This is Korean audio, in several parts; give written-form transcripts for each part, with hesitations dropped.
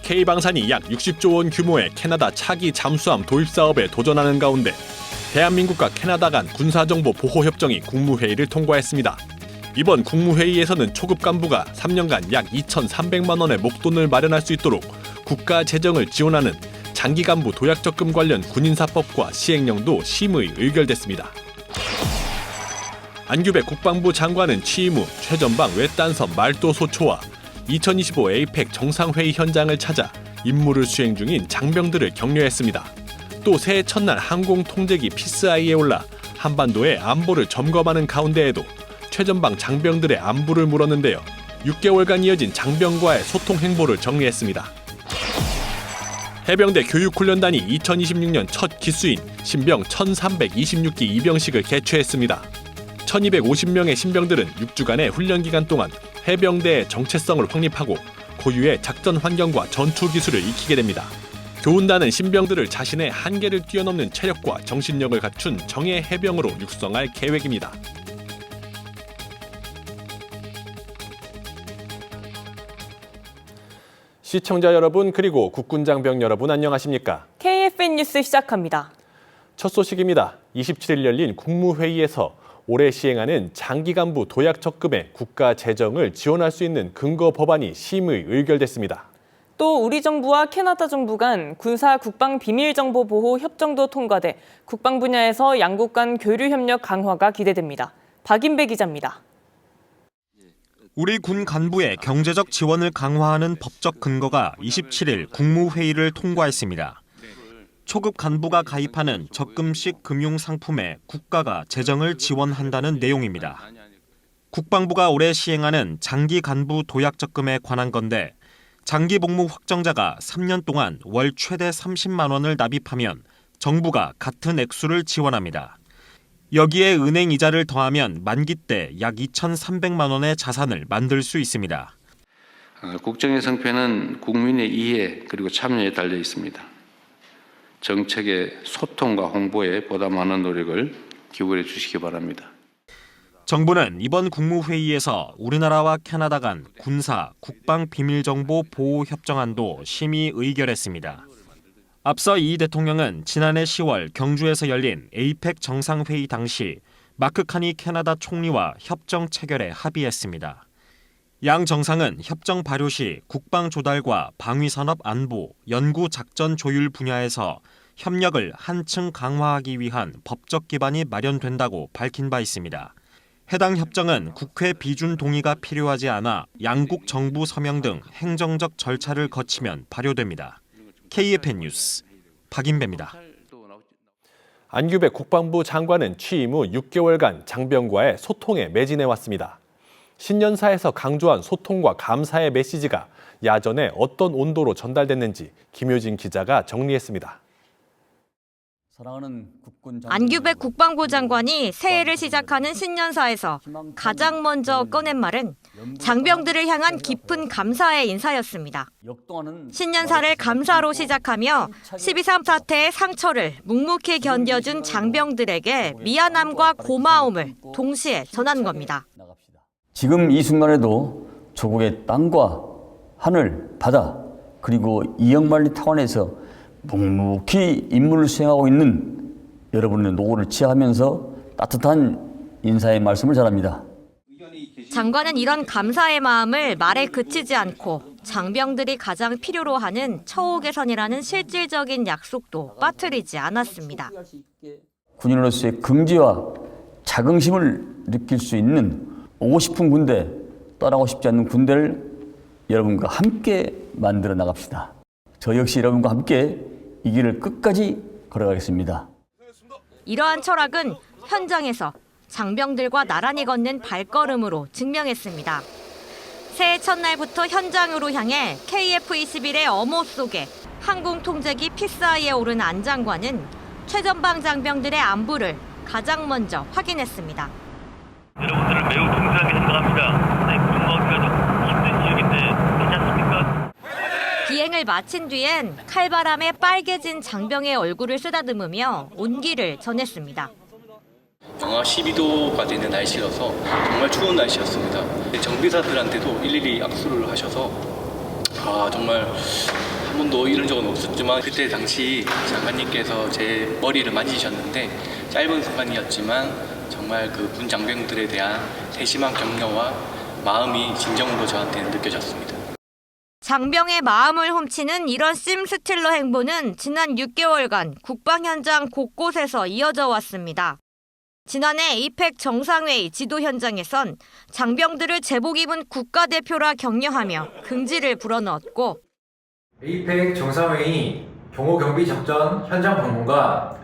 K방산이 약 60조 원 규모의 캐나다 차기 잠수함 도입 사업에 도전하는 가운데 대한민국과 캐나다 간 군사정보 보호협정이 국무회의를 통과했습니다. 이번 국무회의에서는 초급 간부가 3년간 약 2,300만 원의 목돈을 마련할 수 있도록 국가 재정을 지원하는 장기 간부 도약 적금 관련 군인사법과 시행령도 심의 의결됐습니다. 안규백 국방부 장관은 취임 후 최전방 외딴섬 말도 소초와 2025 에이펙 정상회의 현장을 찾아 임무를 수행 중인 장병들을 격려했습니다. 또 새해 첫날 항공통제기 피스아이에 올라 한반도의 안보를 점검하는 가운데에도 최전방 장병들의 안부를 물었는데요. 6개월간 이어진 장병과의 소통 행보를 정리했습니다. 해병대 교육훈련단이 2026년 첫 기수인 신병 1326기 입영식을 개최했습니다. 1250명의 신병들은 6주간의 훈련 기간 동안 해병대의 정체성을 확립하고 고유의 작전 환경과 전투 기술을 익히게 됩니다. 교훈단은 신병들을 자신의 한계를 뛰어넘는 체력과 정신력을 갖춘 정예 해병으로 육성할 계획입니다. 시청자 여러분 그리고 국군장병 여러분 안녕하십니까? KFN 뉴스 시작합니다. 첫 소식입니다. 27일 열린 국무회의에서 올해 시행하는 장기간부 도약 적금의 국가 재정을 지원할 수 있는 근거 법안이 심의 의결됐습니다. 또 우리 정부와 캐나다 정부 간 군사 국방 비밀 정보 보호 협정도 통과돼 국방 분야에서 양국 간 교류 협력 강화가 기대됩니다. 박인배 기자입니다. 우리 군 간부의 경제적 지원을 강화하는 법적 근거가 27일 국무회의를 통과했습니다. 초급 간부가 가입하는 적금식 금융 상품에 국가가 재정을 지원한다는 내용입니다. 국방부가 올해 시행하는 장기 간부 도약 적금에 관한 건데 장기 복무 확정자가 3년 동안 월 최대 30만 원을 납입하면 정부가 같은 액수를 지원합니다. 여기에 은행 이자를 더하면 만기 때 약 2,300만 원의 자산을 만들 수 있습니다. 국정의 성패는 국민의 이해 그리고 참여에 달려 있습니다. 정책의 소통과 홍보에 보다 많은 노력을 기울여 주시기 바랍니다. 정부는 이번 국무회의에서 우리나라와 캐나다 간 군사, 국방 비밀정보 보호 협정안도 심의 의결했습니다. 앞서 이 대통령은 지난해 10월 경주에서 열린 에이펙 정상회의 당시 마크 카니 캐나다 총리와 협정 체결에 합의했습니다. 양 정상은 협정 발효 시 국방 조달과 방위산업 안보, 연구 작전 조율 분야에서 협력을 한층 강화하기 위한 법적 기반이 마련된다고 밝힌 바 있습니다. 해당 협정은 국회 비준 동의가 필요하지 않아 양국 정부 서명 등 행정적 절차를 거치면 발효됩니다. KFN 뉴스 박인배입니다. 안규백 국방부 장관은 취임 후 6개월간 장병과의 소통에 매진해왔습니다. 신년사에서 강조한 소통과 감사의 메시지가 야전에 어떤 온도로 전달됐는지 김효진 기자가 정리했습니다. 안규백 국방부 장관이 새해를 시작하는 신년사에서 가장 먼저 꺼낸 말은 장병들을 향한 깊은 감사의 인사였습니다. 신년사를 감사로 시작하며 12.3 사태의 상처를 묵묵히 견뎌준 장병들에게 미안함과 고마움을 동시에 전한 겁니다. 지금 이 순간에도 조국의 땅과 하늘, 바다, 그리고 이영만리 타원에서 묵묵히 임무를 수행하고 있는 여러분의 노고를 치하하면서 따뜻한 인사의 말씀을 전합니다. 장관은 이런 감사의 마음을 말에 그치지 않고 장병들이 가장 필요로 하는 처우 개선이라는 실질적인 약속도 빠뜨리지 않았습니다. 군인으로서의 긍지와 자긍심을 느낄 수 있는 오고 싶은 군대, 떠나고 싶지 않는 군대를 여러분과 함께 만들어 나갑시다. 저 역시 여러분과 함께 이 길을 끝까지 걸어가겠습니다. 이러한 철학은 현장에서 장병들과 나란히 걷는 발걸음으로 증명했습니다. 새해 첫날부터 현장으로 향해 KF-21의 엄호 속에 항공통제기 피스아이에 오른 안 장관은 최전방 장병들의 안부를 가장 먼저 확인했습니다. 여러분들을 매우 중요하게 생각합니다. 근무하기가 좀 힘든 지역인데 괜찮습니까? 비행을 마친 뒤엔 칼바람에 빨개진 장병의 얼굴을 쓰다듬으며 온기를 전했습니다. 영하 12도가 되는 날씨라서 정말 추운 날씨였습니다. 정비사들한테도 일일이 악수를 하셔서 정말 한 번도 이런 적은 없었지만 그때 당시 장관님께서 제 머리를 만지셨는데 짧은 순간이었지만 정말 그 군 장병들에 대한 세심한 격려와 마음이 진정으로 저한테는 느껴졌습니다. 장병의 마음을 훔치는 이런 심스틸러 행보는 지난 6개월간 국방 현장 곳곳에서 이어져 왔습니다. 지난해 에이펙 정상회의 지도 현장에선 장병들을 제복 입은 국가대표라 격려하며 긍지를 불어넣었고 에이펙 정상회의 경호경비작전 현장 방문관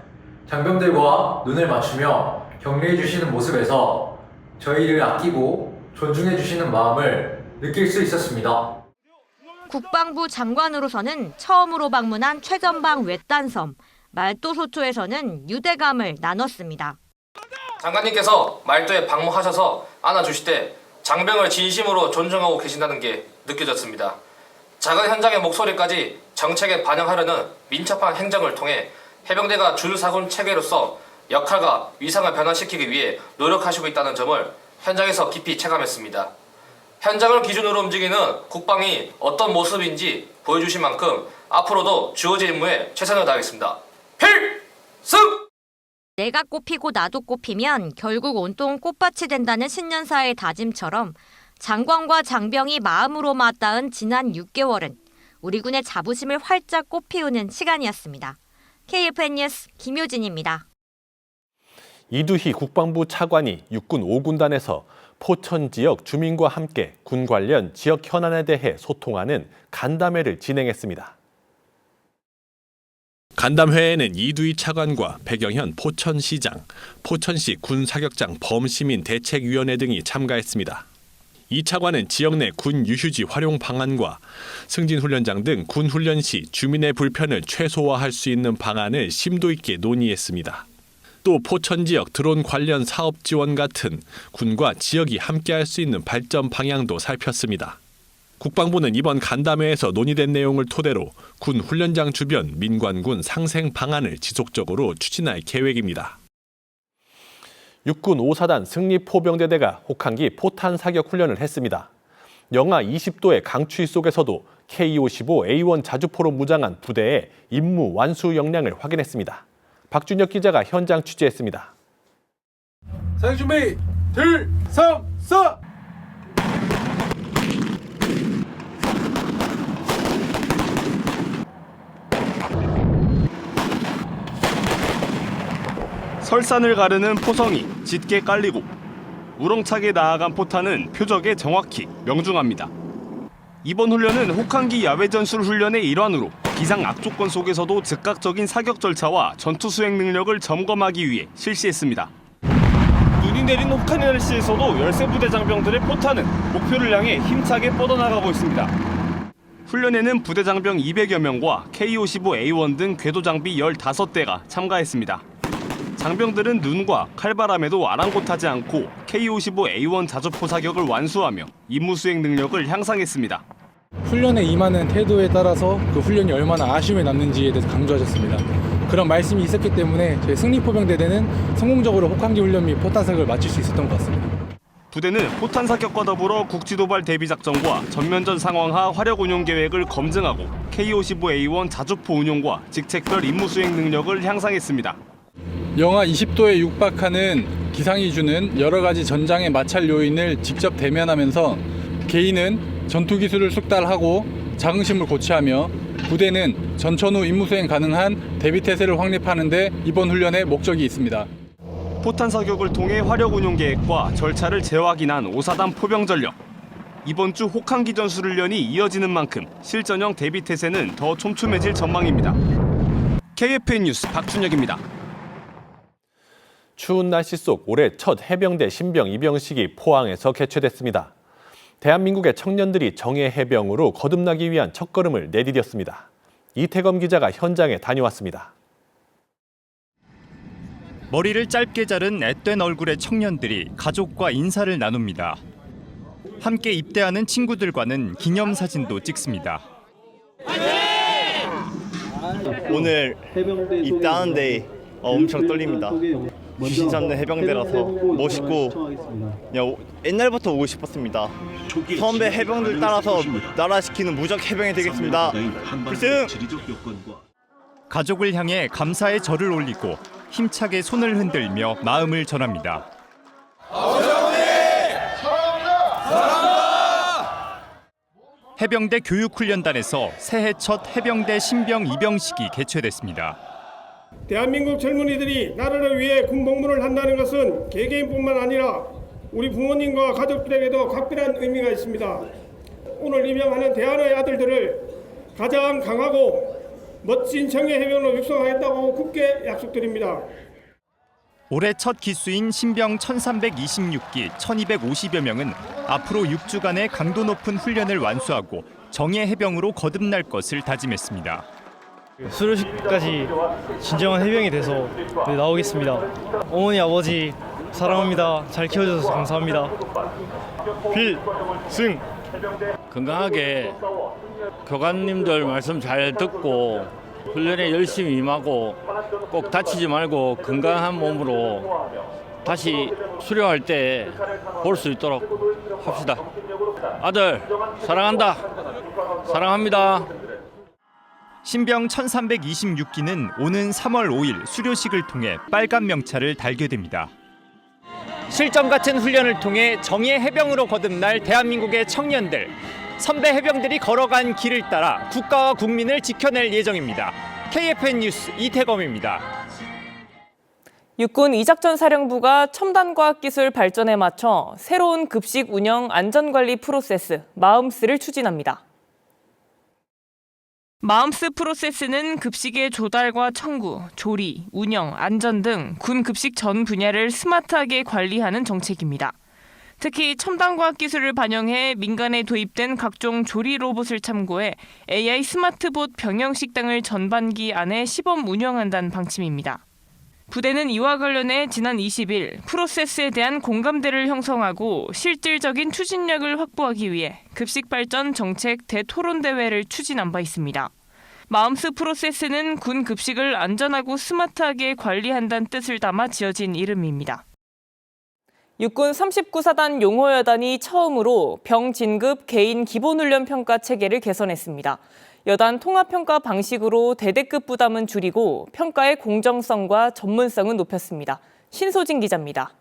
장병들과 눈을 맞추며 격려해 주시는 모습에서 저희를 아끼고 존중해 주시는 마음을 느낄 수 있었습니다. 국방부 장관으로서는 처음으로 방문한 최전방 외딴섬 말도소초에서는 유대감을 나눴습니다. 장관님께서 말도에 방문하셔서 안아주실 때 장병을 진심으로 존중하고 계신다는 게 느껴졌습니다. 작은 현장의 목소리까지 정책에 반영하려는 민첩한 행정을 통해 해병대가 줄사군 체계로서 역할과 위상을 변화시키기 위해 노력하시고 있다는 점을 현장에서 깊이 체감했습니다. 현장을 기준으로 움직이는 국방이 어떤 모습인지 보여주신 만큼 앞으로도 주어진 임무에 최선을 다하겠습니다. 필승! 내가 꼽히고 나도 꼽히면 결국 온통 꽃밭이 된다는 신년사의 다짐처럼 장관과 장병이 마음으로 맞닿은 지난 6개월은 우리 군의 자부심을 활짝 꽃피우는 시간이었습니다. KFN 뉴스 김효진입니다. 이두희 국방부 차관이 육군 5군단에서 포천 지역 주민과 함께 군 관련 지역 현안에 대해 소통하는 간담회를 진행했습니다. 간담회에는 이두희 차관과 백영현 포천시장, 포천시 군사격장 범시민대책위원회 등이 참가했습니다. 이 차관은 지역 내 군 유휴지 활용 방안과 승진훈련장 등 군 훈련 시 주민의 불편을 최소화할 수 있는 방안을 심도 있게 논의했습니다. 또 포천 지역 드론 관련 사업 지원 같은 군과 지역이 함께할 수 있는 발전 방향도 살폈습니다. 국방부는 이번 간담회에서 논의된 내용을 토대로 군 훈련장 주변 민관군 상생 방안을 지속적으로 추진할 계획입니다. 육군 5사단 승리포병대대가 혹한기 포탄 사격 훈련을 했습니다. 영하 20도의 강추위 속에서도 K-55A1 자주포로 무장한 부대의 임무 완수 역량을 확인했습니다. 박준혁 기자가 현장 취재했습니다. 사격 준비, 들성서! 설산을 가르는 포성이 짙게 깔리고 우렁차게 나아간 포탄은 표적에 정확히 명중합니다. 이번 훈련은 혹한기 야외 전술 훈련의 일환으로 기상 악조건 속에서도 즉각적인 사격 절차와 전투 수행 능력을 점검하기 위해 실시했습니다. 눈이 내린 혹한 날씨에서도 열세부대 장병들의 포탄은 목표를 향해 힘차게 뻗어나가고 있습니다. 훈련에는 부대 장병 200여 명과 K-55A1 등 궤도 장비 15대가 참가했습니다. 장병들은 눈과 칼바람에도 아랑곳하지 않고 K-55A1 자주포 사격을 완수하며 임무 수행 능력을 향상했습니다. 훈련에 임하는 태도에 따라서 그 훈련이 얼마나 아쉬움이 남는지에 대해서 강조하셨습니다. 그런 말씀이 있었기 때문에 저희 승리포병대대는 성공적으로 혹한기 훈련 및 포탄 사격을 마칠 수 있었던 것 같습니다. 부대는 포탄 사격과 더불어 국지도발 대비작전과 전면전 상황하 화력 운용 계획을 검증하고 K-55A1 자주포 운용과 직책별 임무 수행 능력을 향상했습니다. 영하 20도에 육박하는 기상이 주는 여러 가지 전장의 마찰 요인을 직접 대면하면서 개인은 전투 기술을 숙달하고 자긍심을 고취하며 부대는 전천 후 임무 수행 가능한 대비 태세를 확립하는 데 이번 훈련의 목적이 있습니다. 포탄 사격을 통해 화력 운용 계획과 절차를 재확인한 5사단 포병 전력. 이번 주 혹한기 전술 훈련이 이어지는 만큼 실전형 대비 태세는 더 촘촘해질 전망입니다. KFN 뉴스 박준혁입니다. 추운 날씨 속 올해 첫 해병대 신병 입영식이 포항에서 개최됐습니다. 대한민국의 청년들이 정예 해병으로 거듭나기 위한 첫걸음을 내디뎠습니다. 이태검 기자가 현장에 다녀왔습니다. 머리를 짧게 자른 앳된 얼굴의 청년들이 가족과 인사를 나눕니다. 함께 입대하는 친구들과는 기념사진도 찍습니다. 오늘 입대하는데 엄청 떨립니다. 귀신 잡는 해병대라서 멋있고 그냥 옛날부터 오고 싶었습니다. 선배 해병들 따라서 나라 지키는 무적 해병이 되겠습니다. 필승! 가족을 향해 감사의 절을 올리고 힘차게 손을 흔들며 마음을 전합니다. 해병대 교육훈련단에서 새해 첫 해병대 신병 입영식이 개최됐습니다. 대한민국 젊은이들이 나라를 위해 군복무를 한다는 것은 개개인뿐만 아니라 우리 부모님과 가족들에게도 각별한 의미가 있습니다. 오늘 입영하는 대한의 아들들을 가장 강하고 멋진 정예 해병으로 육성하겠다고 굳게 약속드립니다. 올해 첫 기수인 신병 1326기 1250여 명은 앞으로 6주간의 강도 높은 훈련을 완수하고 정예 해병으로 거듭날 것을 다짐했습니다. 수료식까지 진정한 해병이 돼서 나오겠습니다. 어머니 아버지 사랑합니다. 잘 키워줘서 감사합니다. 필승! 건강하게 교관님들 말씀 잘 듣고 훈련에 열심히 임하고 꼭 다치지 말고 건강한 몸으로 다시 수료할 때 볼 수 있도록 합시다. 아들 사랑한다. 사랑합니다. 신병 1326기는 오는 3월 5일 수료식을 통해 빨간 명찰을 달게 됩니다. 실전 같은 훈련을 통해 정예 해병으로 거듭날 대한민국의 청년들, 선배 해병들이 걸어간 길을 따라 국가와 국민을 지켜낼 예정입니다. KFN 뉴스 이태검입니다. 육군 이작전사령부가 첨단과학기술 발전에 맞춰 새로운 급식 운영 안전관리 프로세스 마음스를 추진합니다. 마음스 프로세스는 급식의 조달과 청구, 조리, 운영, 안전 등 군 급식 전 분야를 스마트하게 관리하는 정책입니다. 특히 첨단과학 기술을 반영해 민간에 도입된 각종 조리 로봇을 참고해 AI 스마트봇 병영식당을 전반기 안에 시범 운영한다는 방침입니다. 부대는 이와 관련해 지난 20일 프로세스에 대한 공감대를 형성하고 실질적인 추진력을 확보하기 위해 급식발전 정책 대토론대회를 추진한 바 있습니다. 마음스 프로세스는 군 급식을 안전하고 스마트하게 관리한다는 뜻을 담아 지어진 이름입니다. 육군 39사단 용호여단이 처음으로 병 진급 개인 기본훈련 평가 체계를 개선했습니다. 여단 통합평가 방식으로 대대급 부담은 줄이고 평가의 공정성과 전문성은 높였습니다. 신소진 기자입니다.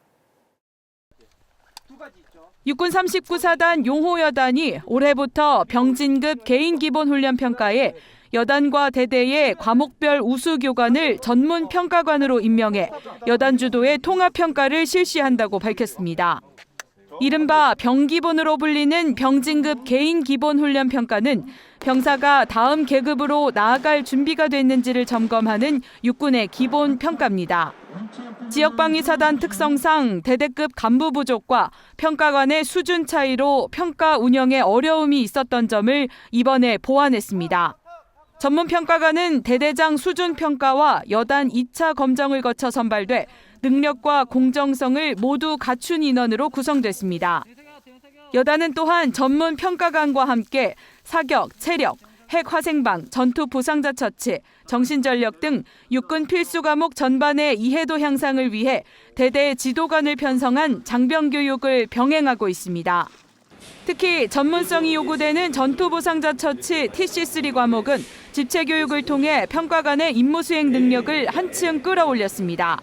육군 39사단 용호여단이 올해부터 병진급 개인 기본훈련 평가에 여단과 대대의 과목별 우수교관을 전문평가관으로 임명해 여단 주도의 통합평가를 실시한다고 밝혔습니다. 이른바 병기본으로 불리는 병진급 개인 기본훈련 평가는 병사가 다음 계급으로 나아갈 준비가 됐는지를 점검하는 육군의 기본 평가입니다. 지역방위사단 특성상 대대급 간부 부족과 평가관의 수준 차이로 평가 운영에 어려움이 있었던 점을 이번에 보완했습니다. 전문평가관은 대대장 수준 평가와 여단 2차 검정을 거쳐 선발돼 능력과 공정성을 모두 갖춘 인원으로 구성됐습니다. 여단은 또한 전문평가관과 함께 사격, 체력, 핵화생방, 전투 부상자 처치, 정신전력 등 육군 필수 과목 전반의 이해도 향상을 위해 대대 지도관을 편성한 장병교육을 병행하고 있습니다. 특히 전문성이 요구되는 전투 부상자 처치 TC3 과목은 집체교육을 통해 평가관의 임무 수행 능력을 한층 끌어올렸습니다.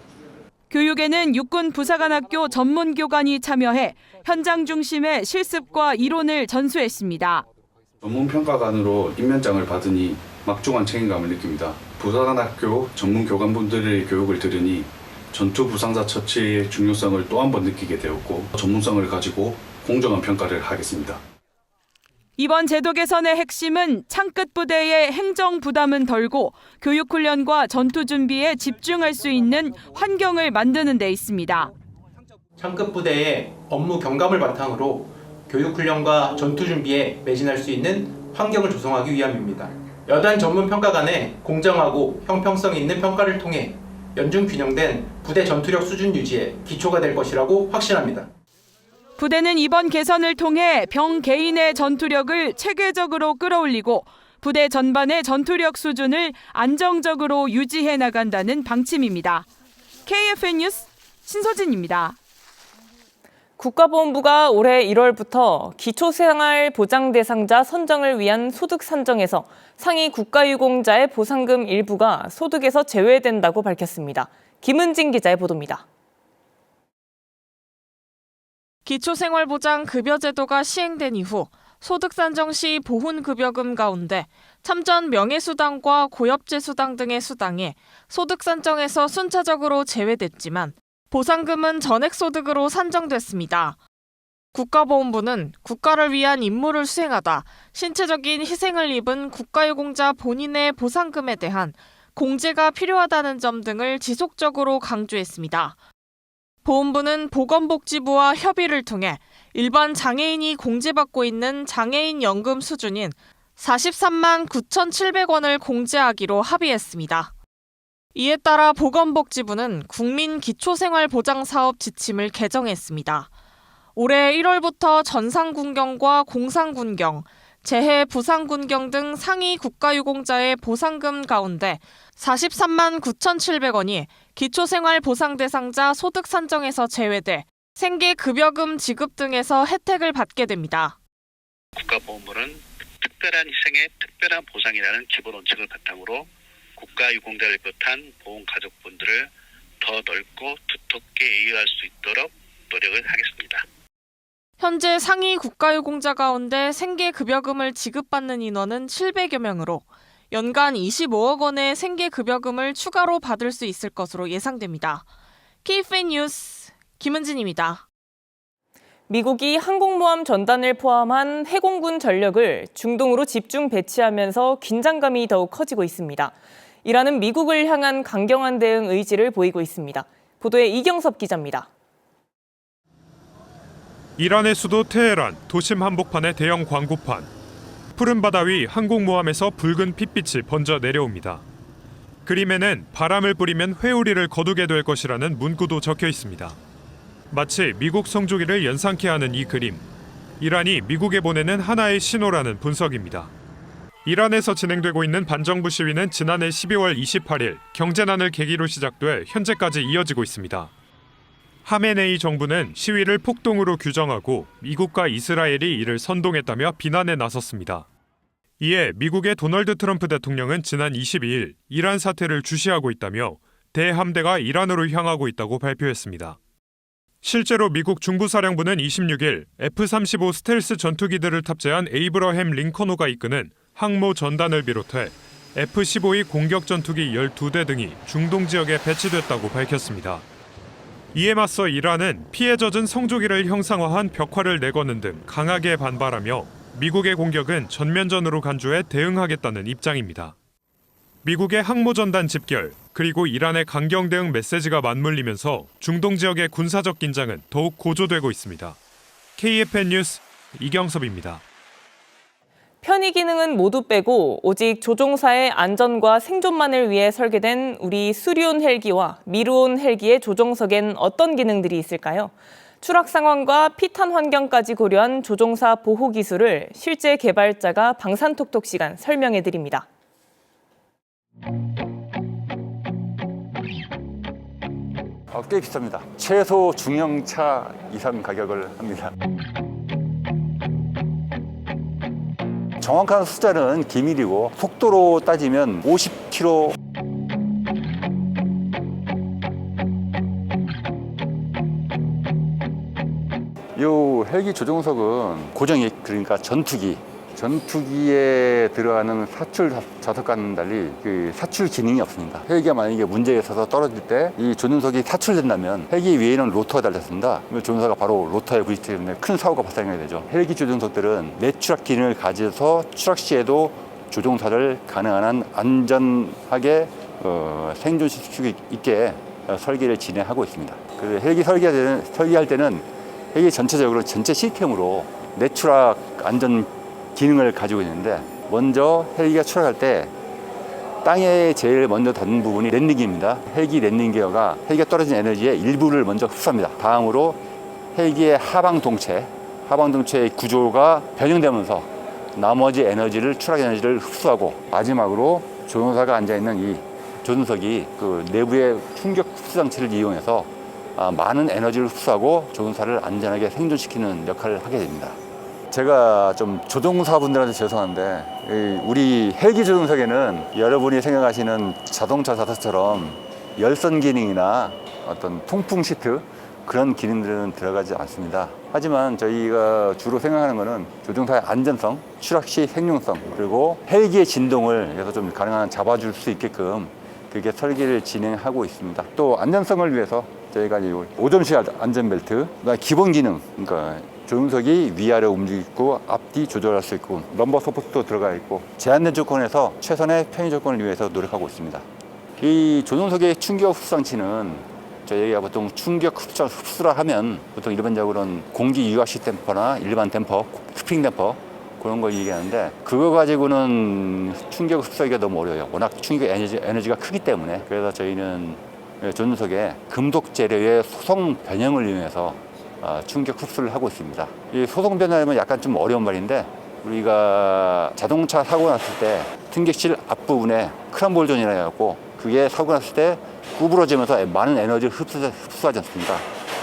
교육에는 육군 부사관학교 전문교관이 참여해 현장 중심의 실습과 이론을 전수했습니다. 전문평가관으로 임면장을 받으니 막중한 책임감을 느낍니다. 부사관학교 전문교관분들의 교육을 들으니 전투 부상자 처치의 중요성을 또 한 번 느끼게 되었고 전문성을 가지고 공정한 평가를 하겠습니다. 이번 제도 개선의 핵심은 창끝 부대의 행정 부담은 덜고 교육훈련과 전투 준비에 집중할 수 있는 환경을 만드는 데 있습니다. 창끝 부대의 업무 경감을 바탕으로 교육훈련과 전투 준비에 매진할 수 있는 환경을 조성하기 위함입니다. 여단 전문평가관의 공정하고 형평성 있는 평가를 통해 연중 균형된 부대 전투력 수준 유지에 기초가 될 것이라고 확신합니다. 부대는 이번 개선을 통해 병 개인의 전투력을 체계적으로 끌어올리고 부대 전반의 전투력 수준을 안정적으로 유지해 나간다는 방침입니다. KFN 뉴스 신소진입니다. 국가보훈부가 올해 1월부터 기초생활보장 대상자 선정을 위한 소득 산정에서 상위 국가유공자의 보상금 일부가 소득에서 제외된다고 밝혔습니다. 김은진 기자의 보도입니다. 기초생활보장 급여제도가 시행된 이후 소득 산정 시 보훈급여금 가운데 참전 명예수당과 고엽제수당 등의 수당이 소득 산정에서 순차적으로 제외됐지만 보상금은 전액소득으로 산정됐습니다. 국가보훈부는 국가를 위한 임무를 수행하다 신체적인 희생을 입은 국가유공자 본인의 보상금에 대한 공제가 필요하다는 점 등을 지속적으로 강조했습니다. 보훈부는 보건복지부와 협의를 통해 일반 장애인이 공제받고 있는 장애인 연금 수준인 43만 9,700원을 공제하기로 합의했습니다. 이에 따라 보건복지부는 국민기초생활보장사업 지침을 개정했습니다. 올해 1월부터 전상군경과 공상군경, 재해부상군경 등 상위 국가유공자의 보상금 가운데 43만 9,700원이 기초생활보상 대상자 소득 산정에서 제외돼 생계급여금 지급 등에서 혜택을 받게 됩니다. 국가보훈부는 특별한 희생의 특별한 보상이라는 기본 원칙을 바탕으로 국가유공자를 비롯한 보훈가족분들을 더 넓고 두텁게 이해할 수 있도록 노력을 하겠습니다. 현재 상위 국가유공자 가운데 생계급여금을 지급받는 인원은 700여 명으로 연간 25억 원의 생계급여금을 추가로 받을 수 있을 것으로 예상됩니다. KFN 뉴스 김은진입니다. 미국이 항공모함 전단을 포함한 해공군 전력을 중동으로 집중 배치하면서 긴장감이 더욱 커지고 있습니다. 이라는 미국을 향한 강경한 대응 의지를 보이고 있습니다. 보도에 이경섭 기자입니다. 이란의 수도 테헤란 도심 한복판의 대형 광고판. 푸른 바다 위 항공모함에서 붉은 핏빛이 번져 내려옵니다. 그림에는 바람을 뿌리면 회오리를 거두게 될 것이라는 문구도 적혀 있습니다. 마치 미국 성조기를 연상케 하는 이 그림. 이란이 미국에 보내는 하나의 신호라는 분석입니다. 이란에서 진행되고 있는 반정부 시위는 지난해 12월 28일 경제난을 계기로 시작돼 현재까지 이어지고 있습니다. 하메네이 정부는 시위를 폭동으로 규정하고 미국과 이스라엘이 이를 선동했다며 비난에 나섰습니다. 이에 미국의 도널드 트럼프 대통령은 지난 22일 이란 사태를 주시하고 있다며 대함대가 이란으로 향하고 있다고 발표했습니다. 실제로 미국 중부사령부는 26일 F-35 스텔스 전투기들을 탑재한 에이브러햄 링컨호가 이끄는 항모 전단을 비롯해 F-15E 공격 전투기 12대 등이 중동 지역에 배치됐다고 밝혔습니다. 이에 맞서 이란은 피해 젖은 성조기를 형상화한 벽화를 내거는 등 강하게 반발하며 미국의 공격은 전면전으로 간주해 대응하겠다는 입장입니다. 미국의 항모전단 집결, 그리고 이란의 강경 대응 메시지가 맞물리면서 중동 지역의 군사적 긴장은 더욱 고조되고 있습니다. KFN 뉴스 이경섭입니다. 편의 기능은 모두 빼고 오직 조종사의 안전과 생존만을 위해 설계된 우리 수리온 헬기와 미르온 헬기의 조종석엔 어떤 기능들이 있을까요? 추락 상황과 피탄 환경까지 고려한 조종사 보호 기술을 실제 개발자가 방산톡톡 시간 설명해 드립니다. 꽤 비쌉니다. 최소 중형차 이상 가격을 합니다. 정확한 숫자는 기밀이고 속도로 따지면 50km. 이 헬기 조종석은 고정이 그러니까 전투기에 들어가는 사출 좌석과는 달리 그 사출 기능이 없습니다. 헬기가 만약에 문제가 있어서 떨어질 때 이 조종석이 사출된다면 헬기 위에는 로터가 달렸습니다. 조종사가 바로 로터에 부딪히기 때문에 큰 사고가 발생하게 되죠. 헬기 조종석들은 내추락 기능을 가져서 추락 시에도 조종사를 가능한 한 안전하게 생존시킬 수 있게 설계를 진행하고 있습니다. 그 헬기 설계할 때는 헬기 전체적으로 전체 시스템으로 내추락 안전 기능을 가지고 있는데 먼저 헬기가 추락할 때 땅에 제일 먼저 닿는 부분이 랜딩기입니다. 헬기 랜딩 기어가 헬기가 떨어진 에너지의 일부를 먼저 흡수합니다. 다음으로 헬기의 하방동체의 구조가 변형되면서 나머지 추락 에너지를 흡수하고 마지막으로 조종사가 앉아있는 이 조종석이 그 내부의 충격 흡수 장치를 이용해서 많은 에너지를 흡수하고 조종사를 안전하게 생존시키는 역할을 하게 됩니다. 제가 좀 조종사분들한테 죄송한데 우리 헬기 조종석에는 여러분이 생각하시는 자동차 자석처럼 열선 기능이나 어떤 통풍 시트 그런 기능들은 들어가지 않습니다. 하지만 저희가 주로 생각하는 것은 조종사의 안전성, 추락 시 생존성, 그리고 헬기의 진동을 그래서 좀 가능한 잡아줄 수 있게끔 그렇게 설계를 진행하고 있습니다. 또 안전성을 위해서 저희가 오점식 안전벨트, 기본 기능, 그러니까 조종석이 위아래 움직이고 앞뒤 조절할 수 있고 넘버 서포트도 들어가 있고 제한된 조건에서 최선의 편의 조건을 위해서 노력하고 있습니다. 이 조종석의 충격 흡수 장치는 저희가 보통 충격 흡수라 하면 보통 일반적으로는 공기 유압시 댐퍼나 일반 댐퍼, 스프링 댐퍼 그런 걸 얘기하는데 그거 가지고는 충격 흡수하기가 너무 어려워요. 워낙 충격 에너지가 크기 때문에. 그래서 저희는 조종석에 금속 재료의 소성 변형을 이용해서 충격 흡수를 하고 있습니다. 이 소성 변형은 약간 좀 어려운 말인데 우리가 자동차 사고 났을 때 승객실 앞부분에 크럼볼 존이라 해갖고 그게 사고 났을 때 구부러지면서 많은 에너지를 흡수하지 않습니까?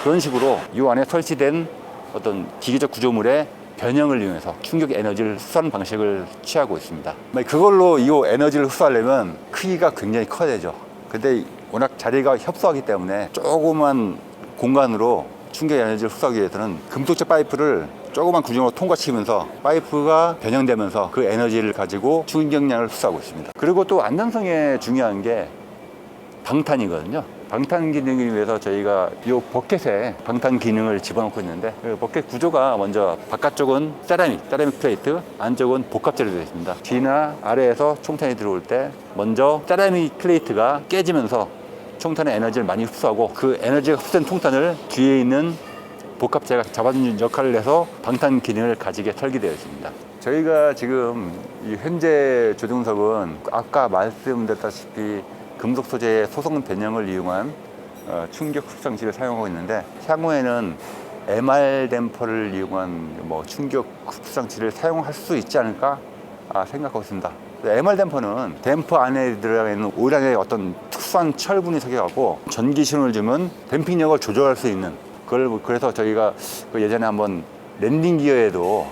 그런 식으로 이 안에 설치된 어떤 기계적 구조물의 변형을 이용해서 충격 에너지를 흡수하는 방식을 취하고 있습니다. 그걸로 이 에너지를 흡수하려면 크기가 굉장히 커야 되죠. 근데 워낙 자리가 협소하기 때문에 조그만 공간으로 충격 에너지를 흡수하기 위해서는 금속재 파이프를 조그만 구멍으로 통과시키면서 파이프가 변형되면서 그 에너지를 가지고 충격량을 흡수하고 있습니다. 그리고 또 안전성에 중요한 게 방탄이거든요. 방탄 기능을 위해서 저희가 이 버켓에 방탄 기능을 집어넣고 있는데 그 버켓 구조가 먼저 바깥쪽은 세라믹 플레이트, 안쪽은 복합재로 되어 있습니다. 뒤나 아래에서 총탄이 들어올 때 먼저 세라믹 플레이트가 깨지면서 총탄의 에너지를 많이 흡수하고 그 에너지가 흡수된 총탄을 뒤에 있는 복합재가 잡아주는 역할을 해서 방탄 기능을 가지게 설계되어 있습니다. 저희가 지금 이 현재 조종석은 아까 말씀드렸다시피 금속 소재의 소성 변형을 이용한 충격 흡수 장치를 사용하고 있는데 향후에는 MR 댐퍼를 이용한 충격 흡수 장치를 사용할 수 있지 않을까 생각하고 있습니다. MR 댐퍼는 댐퍼 안에 들어가 있는 오일안에 어떤 특수한 철분이 섞여갖고 전기 신호를 주면 댐핑력을 조절할 수 있는 그래서 저희가 예전에 한번 랜딩 기어에도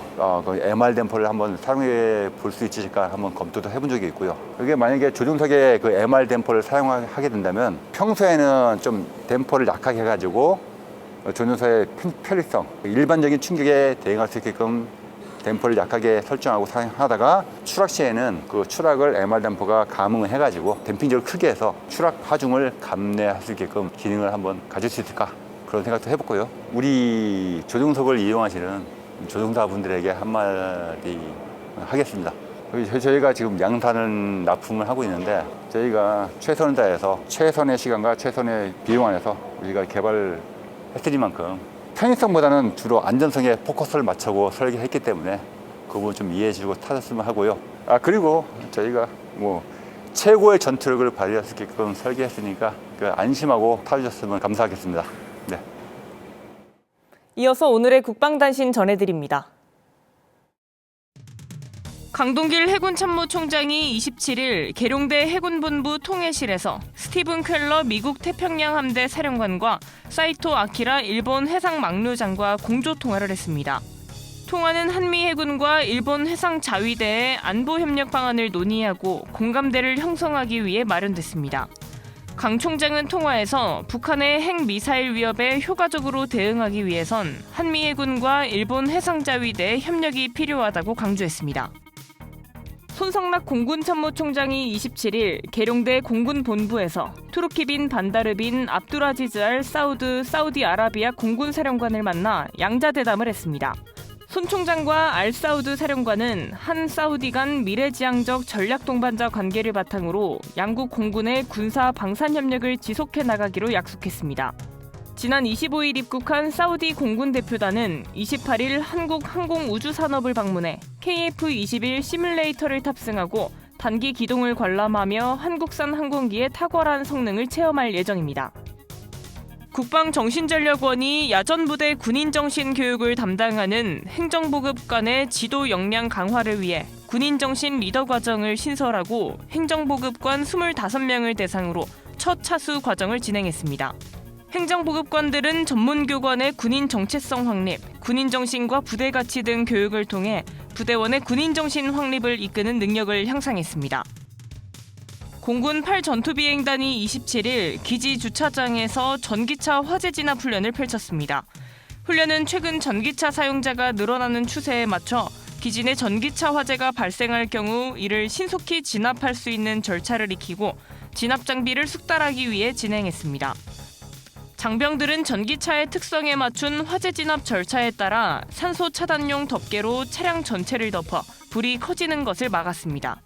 MR 댐퍼를 한번 사용해 볼 수 있을까 한번 검토도 해본 적이 있고요. 그게 만약에 조종석에 그 MR 댐퍼를 사용하게 된다면 평소에는 좀 댐퍼를 약하게 해가지고 조종석의 편리성, 일반적인 충격에 대응할 수 있게끔 댐퍼를 약하게 설정하고 사용하다가 추락 시에는 그 추락을 MR 댐퍼가 감응을 해가지고 댐핑력을 크게 해서 추락 하중을 감내할 수 있게끔 기능을 한번 가질 수 있을까 그런 생각도 해봤고요. 우리 조종석을 이용하시는 조종사분들에게 한마디 하겠습니다. 저희가 지금 양산을 납품을 하고 있는데 저희가 최선을 다해서 최선의 시간과 최선의 비용 안에서 우리가 개발했을 만큼 편의성보다는 주로 안전성에 포커스를 맞추고 설계했기 때문에 그 부분 좀 이해해 주고 타셨으면 하고요. 그리고 저희가 최고의 전투력을 발휘할 수 있게끔 설계했으니까 안심하고 타주셨으면 감사하겠습니다. 네. 이어서 오늘의 국방단신 전해드립니다. 강동길 해군참모총장이 27일 계룡대 해군본부 통해실에서 스티븐 켈러 미국 태평양 함대 사령관과 사이토 아키라 일본 해상망류장과 공조 통화를 했습니다. 통화는 한미 해군과 일본 해상자위대의 안보협력 방안을 논의하고 공감대를 형성하기 위해 마련됐습니다. 강 총장은 통화에서 북한의 핵미사일 위협에 효과적으로 대응하기 위해선 한미 해군과 일본 해상자위대의 협력이 필요하다고 강조했습니다. 손성락 공군참모총장이 27일 계룡대 공군본부에서 투르키 빈 반다르 빈 압두라지즈 알 사우드 사우디아라비아 공군사령관을 만나 양자대담을 했습니다. 손 총장과 알 사우드 사령관은 한 사우디 간 미래지향적 전략동반자 관계를 바탕으로 양국 공군의 군사 방산협력을 지속해 나가기로 약속했습니다. 지난 25일 입국한 사우디 공군 대표단은 28일 한국 항공우주산업을 방문해 KF-21 시뮬레이터를 탑승하고 단기 기동을 관람하며 한국산 항공기의 탁월한 성능을 체험할 예정입니다. 국방정신전력원이 야전부대 군인정신 교육을 담당하는 행정보급 간의 지도 역량 강화를 위해 군인정신 리더 과정을 신설하고 행정보급관 25명을 대상으로 첫 차수 과정을 진행했습니다. 행정보급관들은 전문교관의 군인 정체성 확립, 군인 정신과 부대 가치 등 교육을 통해 부대원의 군인 정신 확립을 이끄는 능력을 향상했습니다. 공군 8전투비행단이 27일 기지 주차장에서 전기차 화재 진압 훈련을 펼쳤습니다. 훈련은 최근 전기차 사용자가 늘어나는 추세에 맞춰 기지 내 전기차 화재가 발생할 경우 이를 신속히 진압할 수 있는 절차를 익히고 진압 장비를 숙달하기 위해 진행했습니다. 장병들은 전기차의 특성에 맞춘 화재 진압 절차에 따라 산소 차단용 덮개로 차량 전체를 덮어 불이 커지는 것을 막았습니다.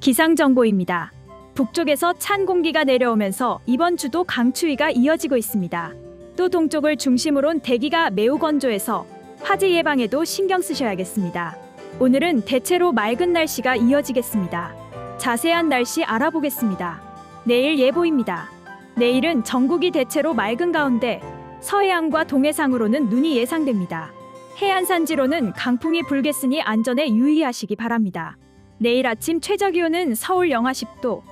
기상정보입니다. 북쪽에서 찬 공기가 내려오면서 이번 주도 강추위가 이어지고 있습니다. 또 동쪽을 중심으로는 대기가 매우 건조해서 화재 예방에도 신경 쓰셔야겠습니다. 오늘은 대체로 맑은 날씨가 이어지겠습니다. 자세한 날씨 알아보겠습니다. 내일 예보입니다. 내일은 전국이 대체로 맑은 가운데 서해안과 동해상으로는 눈이 예상됩니다. 해안산지로는 강풍이 불겠으니 안전에 유의하시기 바랍니다. 내일 아침 최저기온은 서울 영하 10도,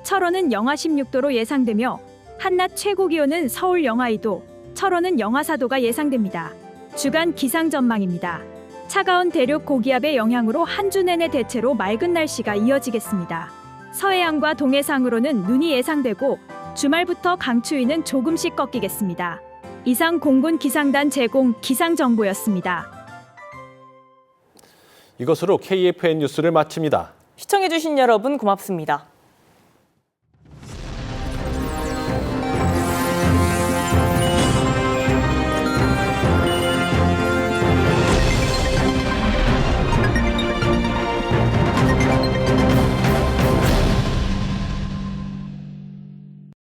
철원은 영하 16도로 예상되며 한낮 최고기온은 서울 영하 2도, 철원은 영하 4도가 예상됩니다. 주간 기상 전망입니다. 차가운 대륙 고기압의 영향으로 한 주 내내 대체로 맑은 날씨가 이어지겠습니다. 서해안과 동해상으로는 눈이 예상되고 주말부터 강추위는 조금씩 꺾이겠습니다. 이상 공군 기상단 제공 기상정보였습니다. 이것으로 KFN 뉴스를 마칩니다. 시청해주신 여러분 고맙습니다.